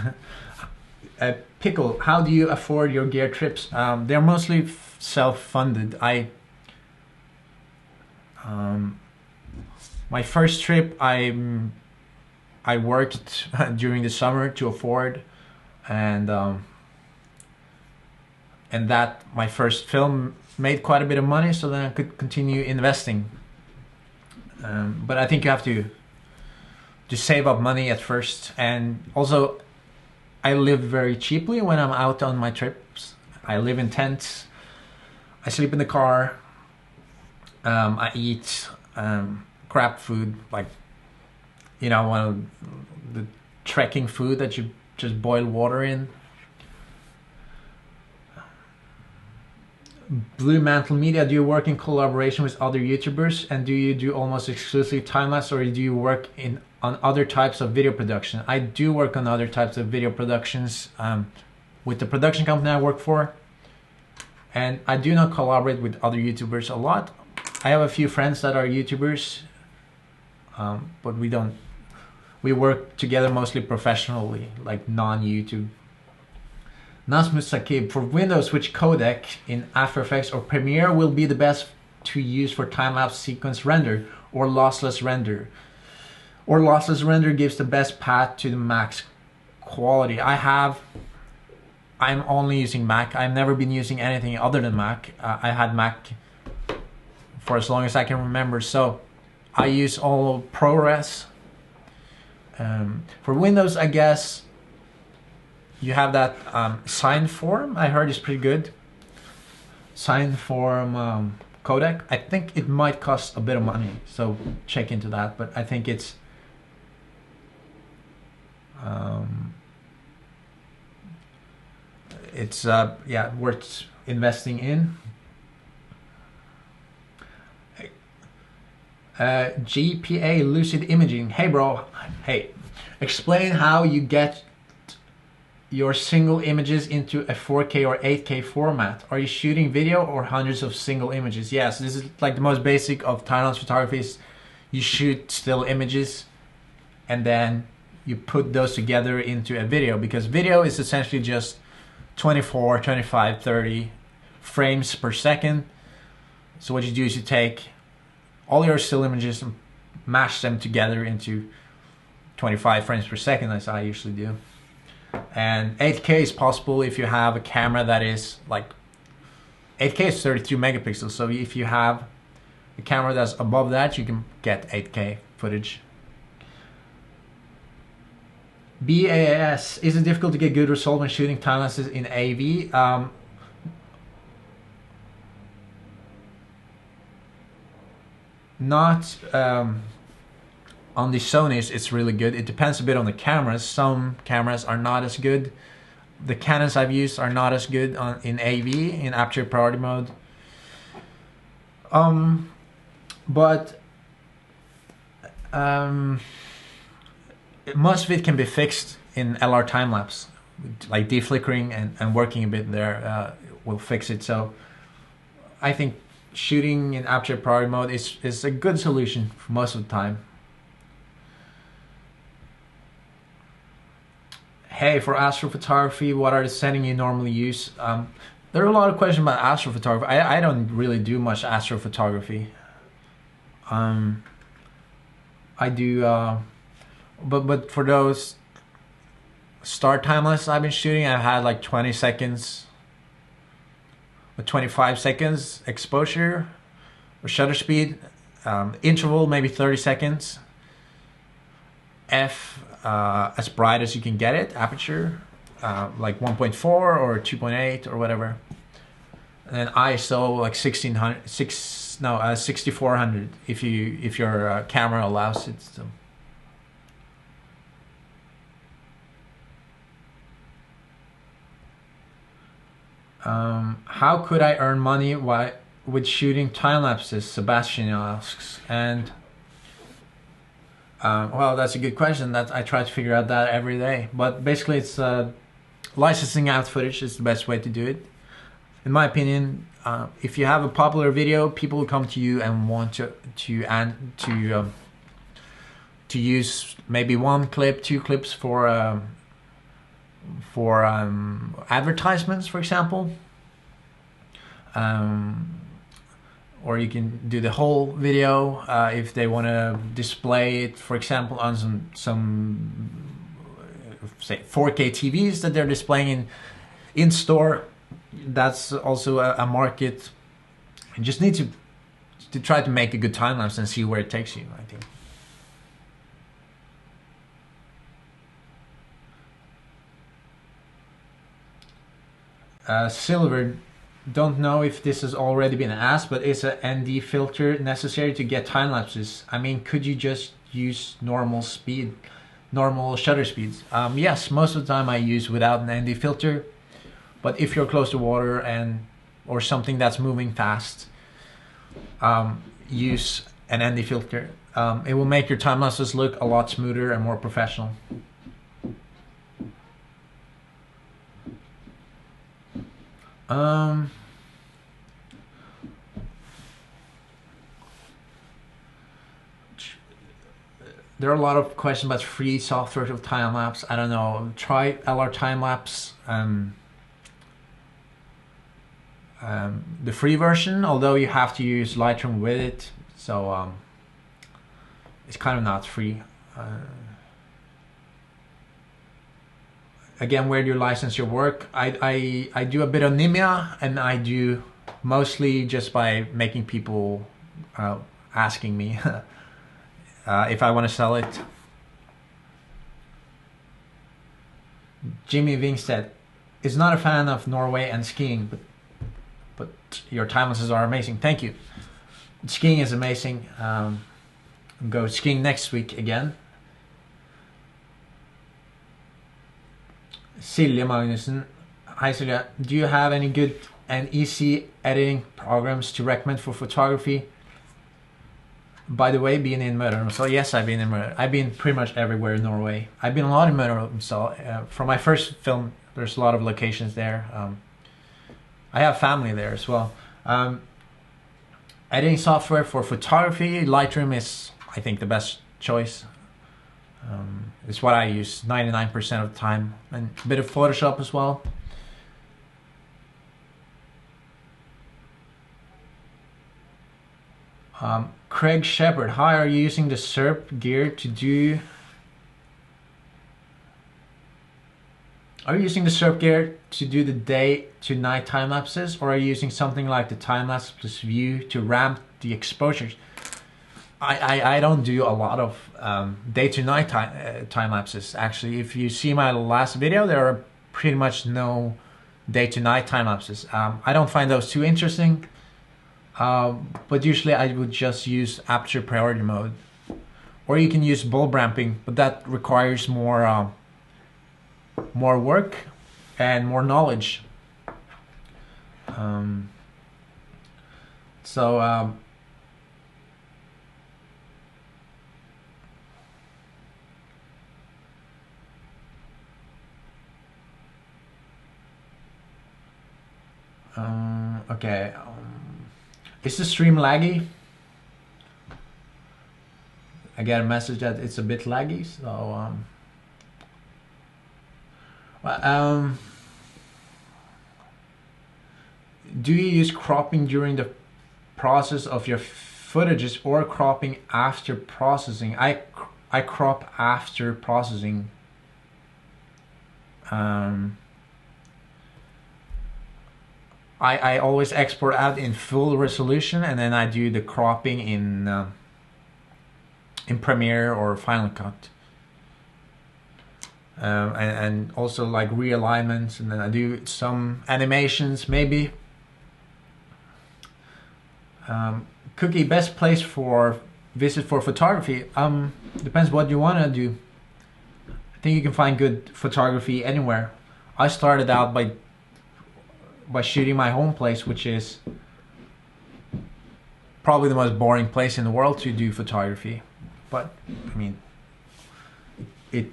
Pickle, how do you afford your gear trips? They're mostly self-funded. My first trip, I worked during the summer to afford, and that my first film made quite a bit of money, so then I could continue investing. But I think you have to save up money at first, and also I live very cheaply when I'm out on my trips. I live in tents, I sleep in the car, I eat crap food, like, you know, one of the trekking food that you just boil water in. Blue Mantle Media, do you work in collaboration with other YouTubers, and do you do almost exclusively time-lapse, or do you work on other types of video production? I do work on other types of video productions with the production company I work for, and I do not collaborate with other YouTubers a lot. I have a few friends that are YouTubers, but we work together mostly professionally, like non-YouTube. Nasmus Sakib, for Windows, which codec in After Effects or Premiere will be the best to use for time-lapse sequence render or lossless render? Or lossless render gives the best path to the max quality. I'm only using Mac. I've never been using anything other than Mac. I had Mac for as long as I can remember, so I use all ProRes. For Windows, I guess you have that Signform, I heard is pretty good. Signform codec. I think it might cost a bit of money, so check into that, but I think it's yeah, worth investing in. GPA Lucid Imaging, hey bro, hey, explain how you get your single images into a 4K or 8K format. Are you shooting video or hundreds of single images? Yes, this is like the most basic of time-lapse photography. Is you shoot still images and then you put those together into a video, because video is essentially just 24, 25, 30 frames per second. So what you do is you take all your still images and mash them together into 25 frames per second, as I usually do. And 8K is possible if you have a camera that is like, 8K is 32 megapixels, so if you have a camera that's above that, you can get 8K footage. BAS, is it difficult to get good result when shooting time lapses in AV? Not on the Sonys, it's really good. It depends a bit on the cameras. Some cameras are not as good. The Canons I've used are not as good in AV, in aperture priority mode. But most of it can be fixed in LR time lapse, like deflickering and working a bit there will fix it. So I think shooting in aperture priority mode is a good solution for most of the time. Hey, for astrophotography, what are the settings you normally use? There are a lot of questions about astrophotography. I don't really do much astrophotography. I do, but for those start timeless I've been shooting, I've had like 20 seconds or 25 seconds exposure or shutter speed, interval maybe 30 seconds, f as bright as you can get it, aperture like 1.4 or 2.8 or whatever, and then ISO like 6400 if your camera allows it. So. How could I earn money with shooting time lapses? Sebastian asks, and well, that's a good question. That I try to figure out that every day. But basically, it's licensing out footage is the best way to do it, in my opinion. If you have a popular video, people will come to you and want to use maybe one clip, two clips for advertisements, for example. Or you can do the whole video if they want to display it, for example, on some say 4K TVs that they're displaying in store. That's also a market. You just need to try to make a good time lapse and see where it takes you, I think. Silver, don't know if this has already been asked, but is an ND filter necessary to get time lapses? I mean, could you just use normal shutter speeds? Yes, most of the time I use without an ND filter, but if you're close to water or something that's moving fast, use an ND filter. It will make your time lapses look a lot smoother and more professional. There are a lot of questions about free software of time lapse. I don't know. Try LR time lapse. The free version, although you have to use Lightroom with it, so it's kind of not free. Again, where do you license your work? I do a bit of Nimia, and I do mostly just by making people asking me if I want to sell it. Jimmy Wingstead is not a fan of Norway and skiing, but your time lapses are amazing. Thank you. Skiing is amazing. I'll go skiing next week again. Silje Magnussen. Hi Silje, do you have any good and easy editing programs to recommend for photography? By the way, being in Møre, so yes, I've been in Møre. I've been pretty much everywhere in Norway. I've been a lot in Møre, so for my first film, there's a lot of locations there. I have family there as well. Editing software for photography, Lightroom is, I think, the best choice. It's what I use 99% of the time, and a bit of Photoshop as well. Craig Shepard, hi, are you using the SERP gear to do? Are you using the SERP gear to do the day to night time lapses, or are you using something like the time lapse plus view to ramp the exposures? I don't do a lot of day to night time lapses. Actually, if you see my last video, there are pretty much no day to night time lapses. I don't find those too interesting. But usually I would just use aperture priority mode, or you can use bulb ramping, but that requires more work and more knowledge. Okay. Is the stream laggy? I get a message that it's a bit laggy, so do you use cropping during the process of your footages or cropping after processing? I crop after processing. I always export out in full resolution, and then I do the cropping in Premiere or Final Cut. And also like realignments, and then I do some animations maybe. Cookie, best place for visit for photography? Depends what you want to do. I think you can find good photography anywhere. I started out by shooting my home place, which is probably the most boring place in the world to do photography. But I mean, it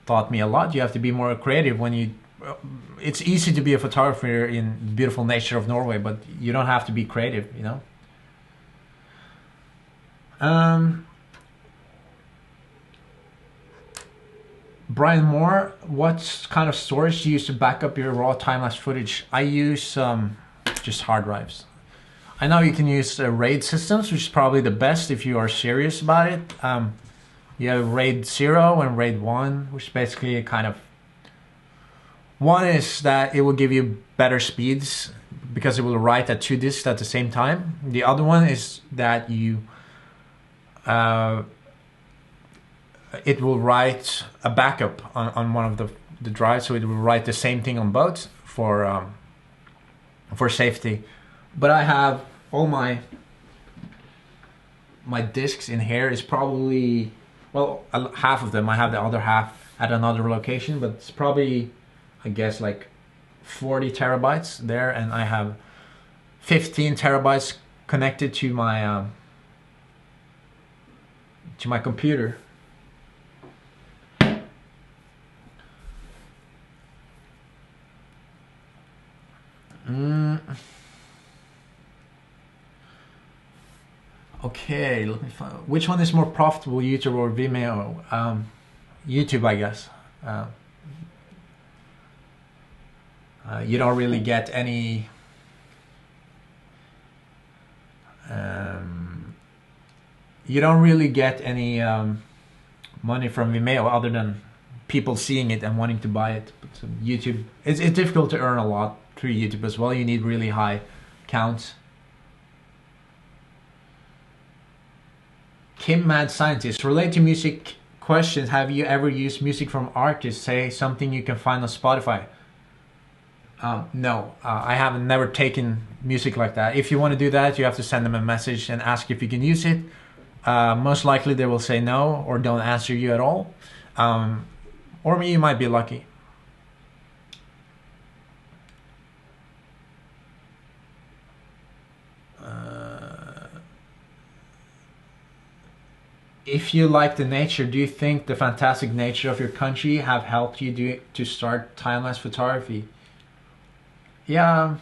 taught me a lot. You have to be more creative when you. It's easy to be a photographer in the beautiful nature of Norway, but you don't have to be creative, you know. Brian Moore, what kind of storage do you use to back up your raw time-lapse footage? I use just hard drives. I know you can use RAID systems, which is probably the best if you are serious about it. You have RAID 0 and RAID 1, which basically kind of... One is that it will give you better speeds because it will write at 2 disks at the same time. The other one is that you... it will write a backup on one of the drives, so it will write the same thing on both for safety. But I have all my discs in here is probably, well, half of them. I have the other half at another location, but it's probably, I guess, like 40 terabytes there, and I have 15 terabytes connected to my computer. Okay, let me find. Which one is more profitable, YouTube or Vimeo? YouTube, I guess. You don't really get any. You don't really get any money from Vimeo other than people seeing it and wanting to buy it. But YouTube, it's difficult to earn a lot through YouTube as well. You need really high counts. Kim Mad Scientist, relate to music questions. Have you ever used music from artists? Say something you can find on Spotify. No, I haven't never taken music like that. If you want to do that, you have to send them a message and ask if you can use it. Most likely they will say no or don't answer you at all. Or you might be lucky. If you like the nature, do you think the fantastic nature of your country have helped you to start time-lapse photography? Yeah,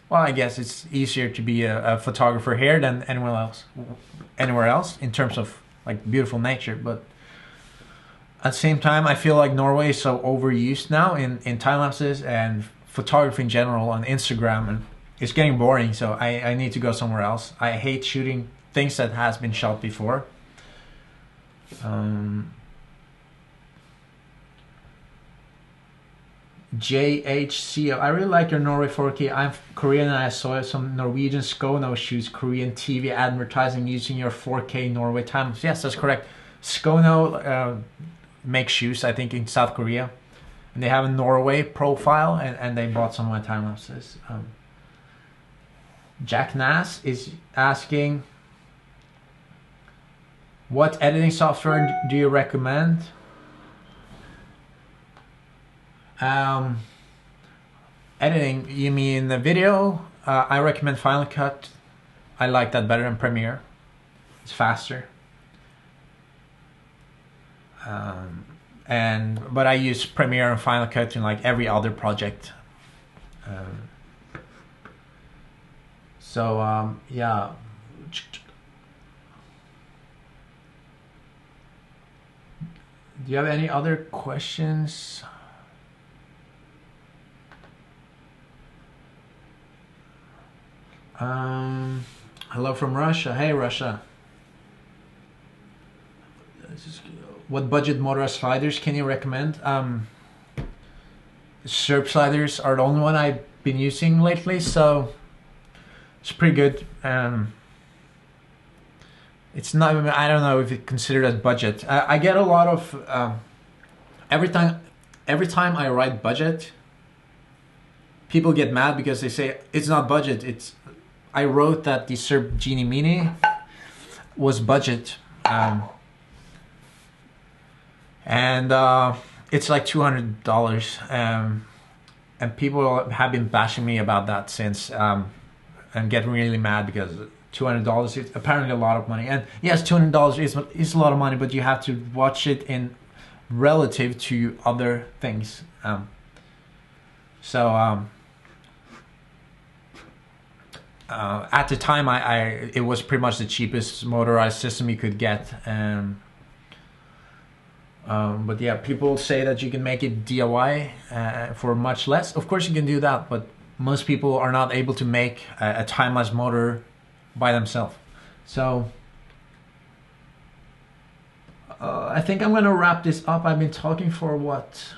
well, I guess it's easier to be a photographer here than anywhere else in terms of like beautiful nature. But at the same time, I feel like Norway is so overused now in time-lapses and photography in general on Instagram, and it's getting boring, so I need to go somewhere else. I hate shooting things that has been shot before. JHC, I really like your Norway 4K. I'm Korean and I saw some Norwegian Skono shoots Korean TV advertising using your 4K Norway time. Yes, that's correct. Skono makes shoes, I think, in South Korea. And they have a Norway profile, and they bought some of my time lapses. Jack Nass is asking, what editing software do you recommend? Editing, you mean the video? I recommend Final Cut. I like that better than Premiere. It's faster. But I use Premiere and Final Cut in like every other project. So yeah. Do you have any other questions? Hello from Russia. Hey, Russia. What budget motorized sliders can you recommend? Sherp sliders are the only one I've been using lately, so it's pretty good. It's not, I don't know if it's considered as budget. I get a lot of, every time I write budget, people get mad because they say it's not budget. I wrote that the Sherp Genie Mini was budget. And it's like $200. And people have been bashing me about that since, and getting really mad because $200 is apparently a lot of money. And yes, $200 is a lot of money, but you have to watch it in relative to other things. At the time, it was pretty much the cheapest motorized system you could get. But yeah, people say that you can make it DIY for much less. Of course you can do that, but most people are not able to make a timeless motor by themselves. So I think I'm gonna wrap this up. I've been talking for what,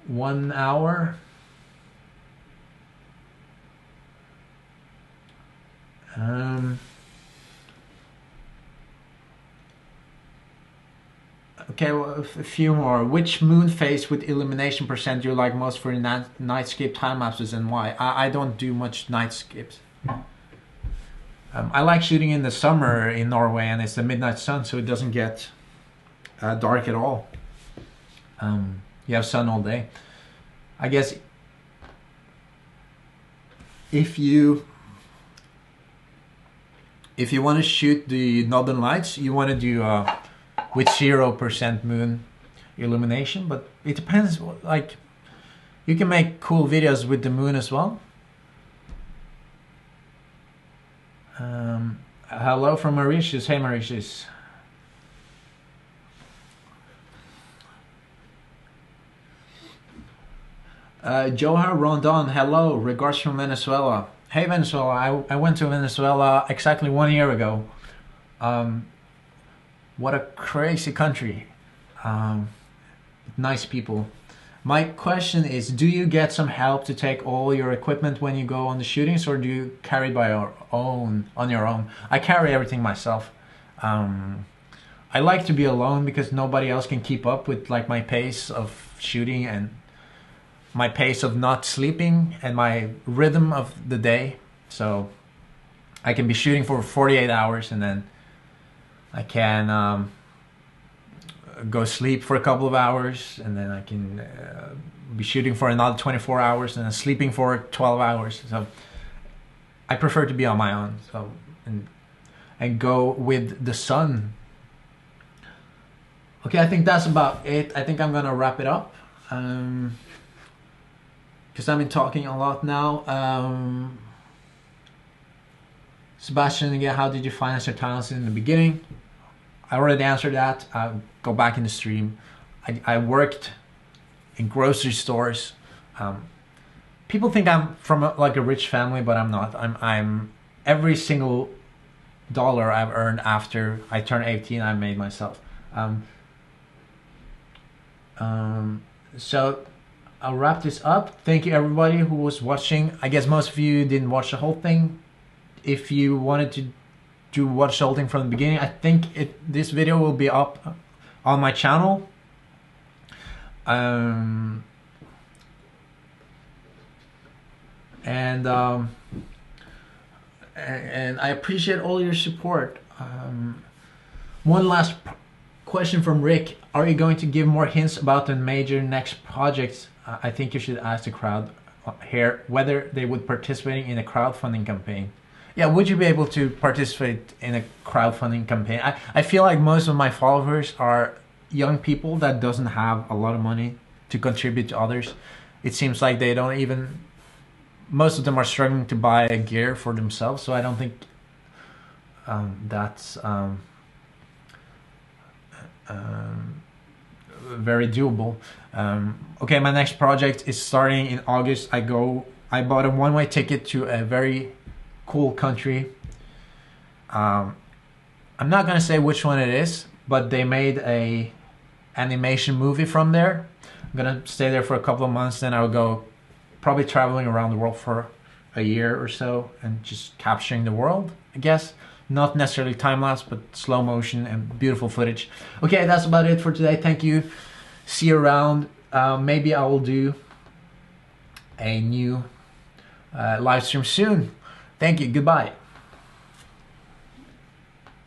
1 hour? Okay, well, a few more. Which moon phase with illumination percent do you like most for nightscape time lapses and why? I don't do much nightscapes. I like shooting in the summer in Norway, and it's the midnight sun, so it doesn't get dark at all. You have sun all day. I guess if you want to shoot the Northern Lights, you want to do with 0% moon illumination, but it depends. Like, you can make cool videos with the moon as well. Hello from Mauritius. Hey, Mauritius. Johar Rondon, hello. Regards from Venezuela. Hey, Venezuela. I went to Venezuela exactly 1 year ago. What a crazy country. Nice people. My question is, do you get some help to take all your equipment when you go on the shootings, or do you carry it on your own? I carry everything myself. I like to be alone because nobody else can keep up with like my pace of shooting and my pace of not sleeping and my rhythm of the day. So I can be shooting for 48 hours and then I can go sleep for a couple of hours, and then I can be shooting for another 24 hours and then sleeping for 12 hours. So I prefer to be on my own, so and go with the sun. Okay, I think that's about it. I think I'm gonna wrap it up because I've been talking a lot now. Sebastian, again, how did you finance your talents in the beginning? I already answered that. I'll go back in the stream. I worked in grocery stores. People think I'm from like a rich family, but I'm not. I'm every single dollar I've earned after I turned 18, I made myself. So I'll wrap this up. Thank you everybody who was watching. I guess most of you didn't watch the whole thing. If you wanted to watch the whole thing from the beginning, I think this video will be up on my channel. And I appreciate all your support. One last question from Rick. Are you going to give more hints about the major next projects? I think you should ask the crowd here whether they would participate in a crowdfunding campaign. Yeah, would you be able to participate in a crowdfunding campaign? I feel like most of my followers are young people that doesn't have a lot of money to contribute to others. It seems like they don't even most of them are struggling to buy a gear for themselves, so I don't think that's very doable. Okay, my next project is starting in August. I bought a one-way ticket to a very cool country. I'm not gonna say which one it is, but they made a animation movie from there. I'm gonna stay there for a couple of months, then I'll go probably traveling around the world for a year or so and just capturing the world, I guess. Not necessarily time-lapse, but slow motion and beautiful footage. Okay, that's about it for today. Thank you. See you around. Maybe I will do a new live stream soon. Thank you. Goodbye.